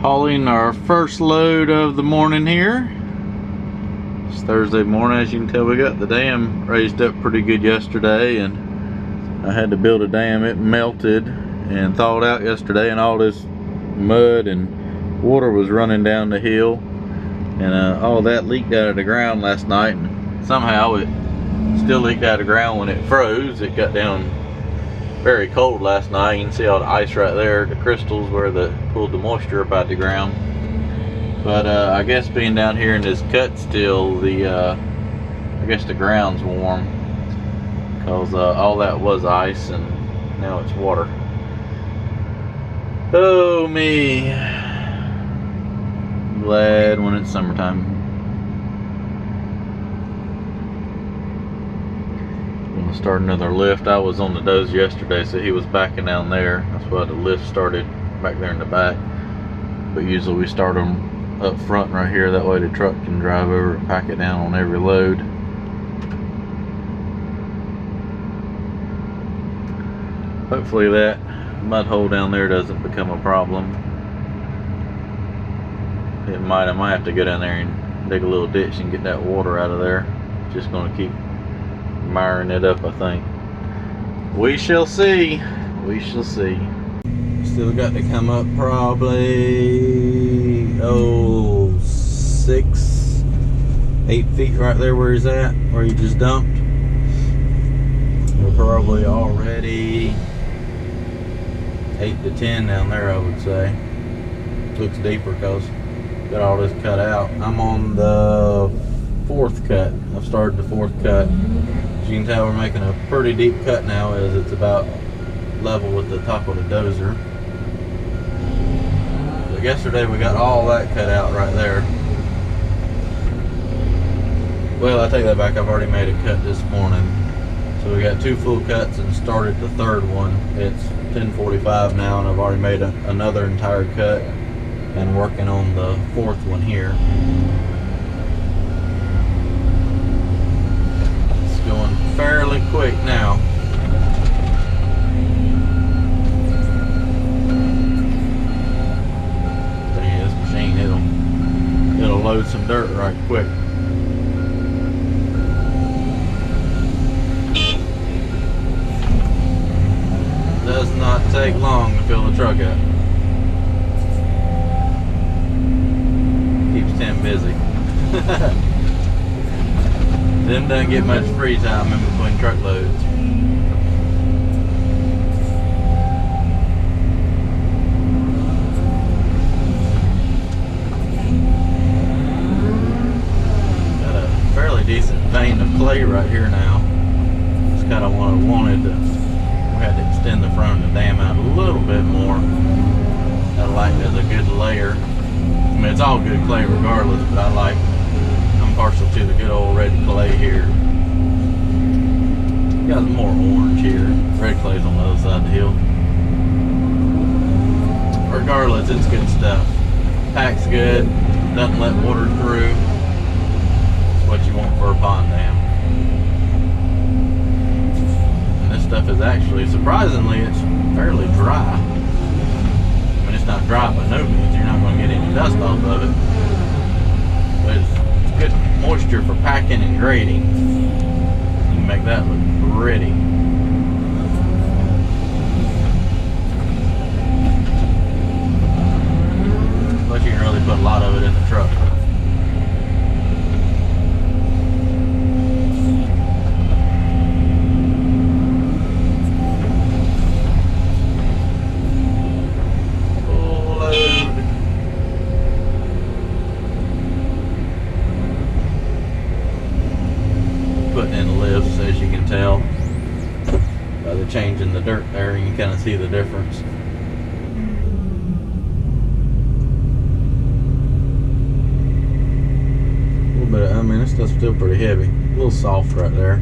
Hauling our first load of the morning here. It's Thursday morning. As you can tell, we got the dam raised up pretty good yesterday, and I had to build a dam. It melted and thawed out yesterday, and all this mud and water was running down the hill, and all that leaked out of the ground last night, and somehow it still leaked out of the ground when it froze. It got down very cold last night. You can see all the ice right there, the crystals where the pulled the moisture up out the ground. But I guess being down here in this cut still, I guess the ground's warm, because all that was ice and now it's water. Oh me, glad when it's summertime. Start another lift. I was on the dozer yesterday, so he was backing down there. That's why the lift started back there in the back. But usually we start them up front right here, that way the truck can drive over and pack it down on every load. Hopefully that mud hole down there doesn't become a problem. It might. I might have to go down there and dig a little ditch and get that water out of there. Just gonna keep miring it up, I think. We shall see. We shall see. Still got to come up probably 6-8 feet right there where he's at, where he just dumped. We're probably already 8 to 10 down there, I would say. Looks deeper because got all this cut out. I'm on the 4th cut. I've started the 4th cut. As you can tell, we're making a pretty deep cut now, as it's about level with the top of the dozer. So yesterday we got all that cut out right there. Well, I take that back. I've already made a cut this morning. So we got 2 full cuts and started the 3rd one. It's 10:45 now, and I've already made another entire cut and working on the 4th one here. Going fairly quick now. But yeah, this machine, it'll load some dirt right quick. Does not take long to fill the truck up. Keeps Tim busy. Them doesn't get much free time in between truckloads. Got a fairly decent vein of clay right here now. That's kind of what I wanted. We had to extend the front of the dam out a little bit more. I like it as a good layer. I mean, it's all good clay regardless, but I'm partial to the good old red clay here. Got some more orange here. Red clay's on the other side of the hill. Regardless, it's good stuff. Packs good, doesn't let water through. It's what you want for a pond dam. And this stuff is actually, surprisingly, it's fairly dry. I mean, it's not dry by no means. You're not going to get any dust off of it. But it's good moisture for packing and grading. You can make that look pretty. But you can really put a lot of it in the truck. Putting in lifts, as you can tell by the change in the dirt there. You can kind of see the difference. A little bit, I mean, this stuff's still pretty heavy, a little soft right there,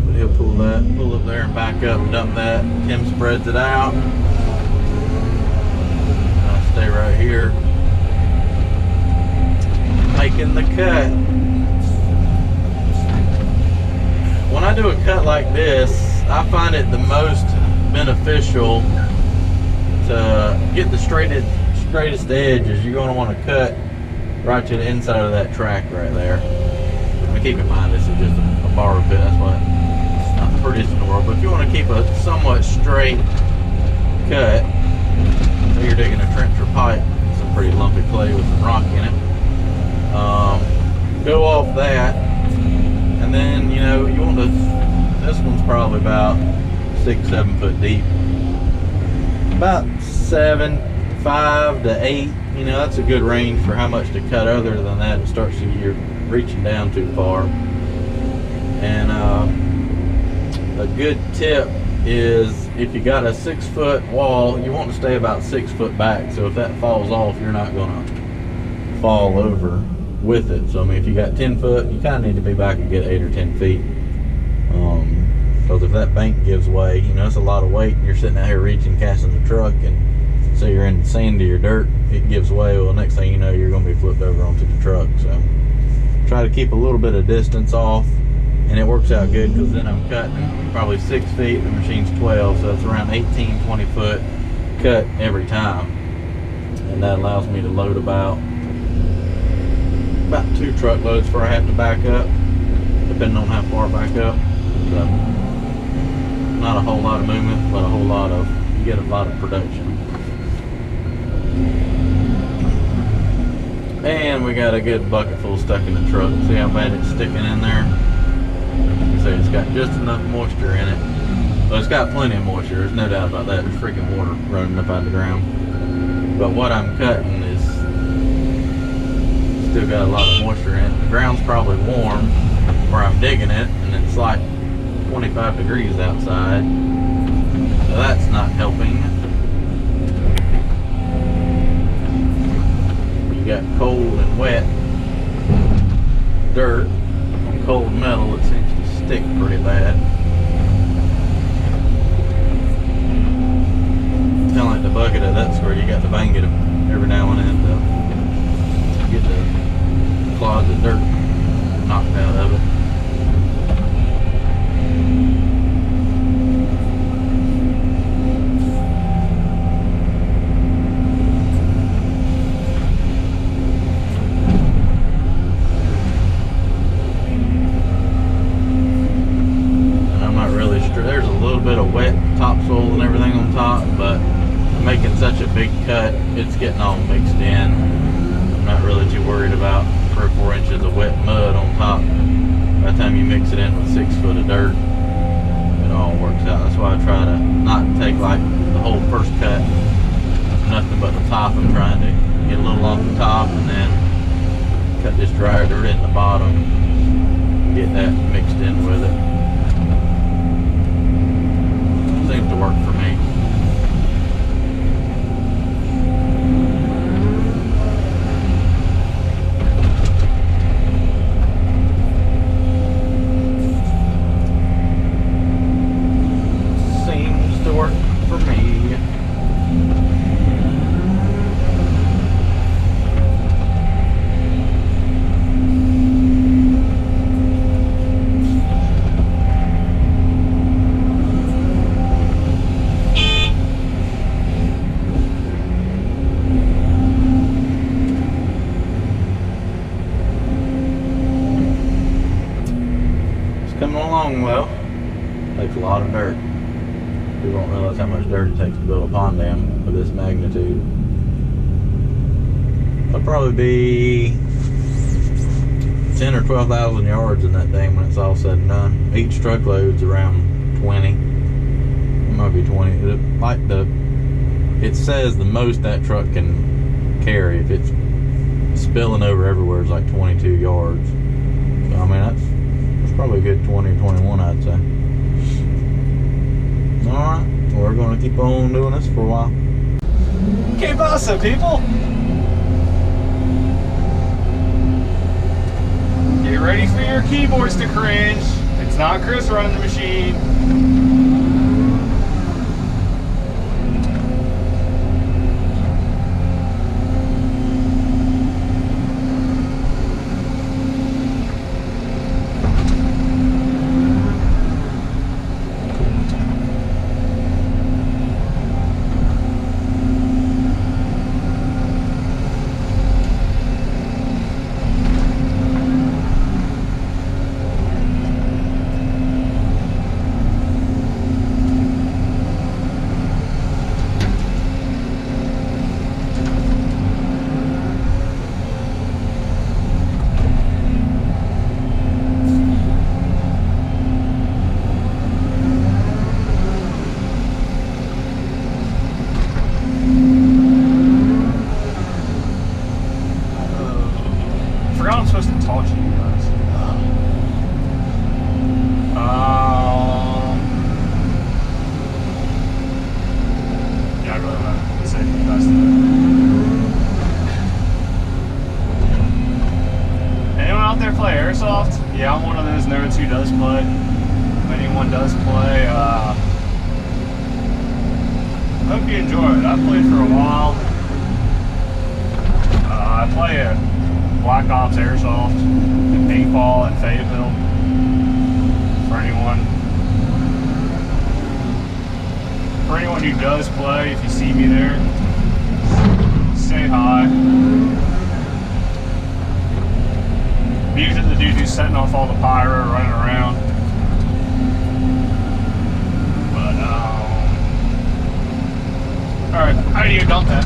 but he'll pull up there and back up and dump that. Tim spreads it out. I'll stay right here making the cut. When I do a cut like this, I find it the most beneficial to to get the straightest edges, you're going to want to cut right to the inside of that track right there. And keep in mind this is just a bar pit, that's why it's not the prettiest in the world. But if you want to keep a somewhat straight cut, so you're digging a trench or pipe, some pretty lumpy clay with some rock in it. Go off that, and then you know you want to. This one's probably about 6-7 foot deep, about 5 to 8. You know, that's a good range for how much to cut. Other than that, it starts to you're reaching down too far. And a good tip is if you got a 6 foot wall, you want to stay about 6 foot back. So if that falls off, you're not going to fall over with it. So I mean, if you got 10 foot, you kind of need to be back and get 8 or 10 feet. Because if that bank gives way, you know, it's a lot of weight. You're sitting out here reaching, casting the truck, and so you're in sandy or dirt, it gives way. Well, next thing you know, you're going to be flipped over onto the truck. So try to keep a little bit of distance off, and it works out good because then I'm cutting probably 6 feet. The machine's 12, so it's around 18-20 foot cut every time, and that allows me to load about 2 truckloads before I have to back up, depending on how far back up. So not a whole lot of movement, but you get a lot of production. And we got a good bucket full stuck in the truck. See how bad it's sticking in there? You can see it's got just enough moisture in it. Well, it's got plenty of moisture, there's no doubt about that. There's freaking water running up out of the ground. But what I'm cutting is still got a lot of moisture in it. The ground's probably warm where I'm digging it, and it's like 25 degrees outside, so that's not helping. You got cold and wet dirt on cold metal, it seems to stick pretty bad. Kind of like the bucket of that's where you got to bang it every now and then to get the clods of dirt knocked out of it. There's a little bit of wet topsoil and everything on top, but I'm making such a big cut, it's getting all mixed in. I'm not really too worried about 3 or 4 inches of wet mud on top. By the time you mix it in with 6 foot of dirt, it all works out. That's why I try to not take like the whole first cut, nothing but the top. I'm trying to get a little off the top and then cut this drier dirt in the bottom, get that mixed in with it. Seems to work for me. Seems to work for me. Coming along well. Takes a lot of dirt. People don't realize how much dirt it takes to build a pond dam of this magnitude. There'll probably be 10 or 12,000 yards in that thing when it's all said and done. Each truckload's around 20. It might be 20. It says the most that truck can carry, if it's spilling over everywhere, is like 22 yards. So I mean that's probably a good 20 or 21, I'd say. Alright, we're going to keep on doing this for a while. Que pasa, people? Get ready for your keyboards to cringe. It's not Chris running the machine. really want to say the best of it. Anyone out there play airsoft? Yeah, I'm one of those nerds who does play. If anyone does play, hope you enjoy it. I've played for a while. I play at Black Ops Airsoft and paintball in Fayetteville. For anyone who does play, if you see me there, say hi. I'm usually the dude who's setting off all the pyro running around. But alright, how do you dump that?